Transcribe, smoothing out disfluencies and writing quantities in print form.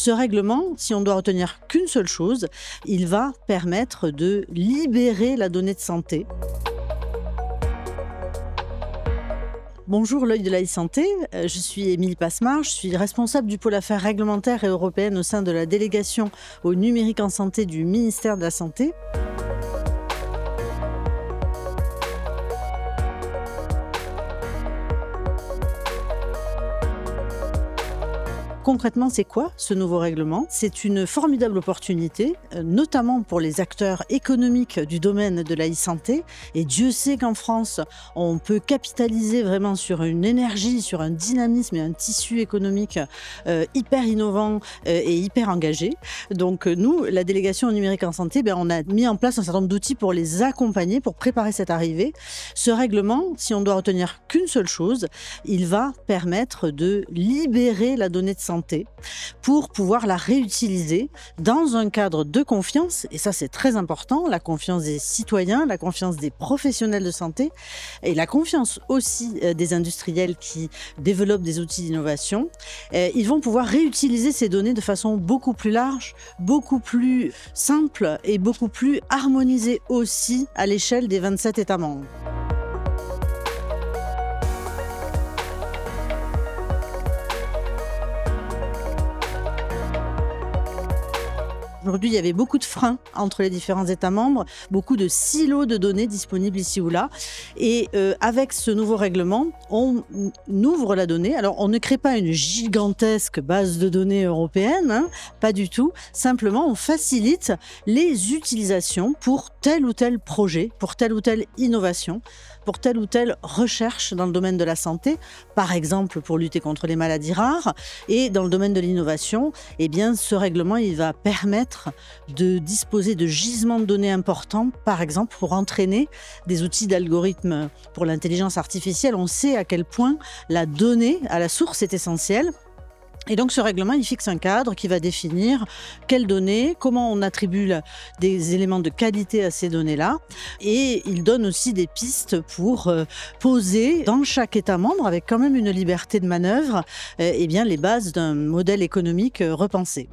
Ce règlement, si on doit retenir qu'une seule chose, il va permettre de libérer la donnée de santé. Bonjour, l'œil de la e-santé. Je suis Émilie Passemard, je suis responsable du pôle affaires réglementaires et européennes au sein de la délégation au numérique en santé du ministère de la Santé. Concrètement, c'est quoi ce nouveau règlement? C'est une formidable opportunité, notamment pour les acteurs économiques du domaine de la e-santé. Et Dieu sait qu'en France, on peut capitaliser vraiment sur une énergie, sur un dynamisme et un tissu économique hyper innovant et hyper engagé. Donc nous, la délégation au numérique en santé, on a mis en place un certain nombre d'outils pour les accompagner, pour préparer cette arrivée. Ce règlement, si on doit retenir qu'une seule chose, il va permettre de libérer la donnée de santé pour pouvoir la réutiliser dans un cadre de confiance, et ça c'est très important, la confiance des citoyens, la confiance des professionnels de santé et la confiance aussi des industriels qui développent des outils d'innovation. Ils vont pouvoir réutiliser ces données de façon beaucoup plus large, beaucoup plus simple et beaucoup plus harmonisée aussi à l'échelle des 27 États membres. Aujourd'hui, il y avait beaucoup de freins entre les différents États membres, beaucoup de silos de données disponibles ici ou là. Et avec ce nouveau règlement, on ouvre la donnée. Alors, on ne crée pas une gigantesque base de données européenne, pas du tout. Simplement, on facilite les utilisations pour tel ou tel projet, pour telle ou telle innovation, pour telle ou telle recherche dans le domaine de la santé, par exemple pour lutter contre les maladies rares. Et dans le domaine de l'innovation, ce règlement, il va permettre de disposer de gisements de données importants, par exemple pour entraîner des outils d'algorithmes pour l'intelligence artificielle. On sait à quel point la donnée à la source est essentielle. Et donc ce règlement, il fixe un cadre qui va définir quelles données, comment on attribue des éléments de qualité à ces données-là. Et il donne aussi des pistes pour poser dans chaque État membre, avec quand même une liberté de manœuvre, les bases d'un modèle économique repensé.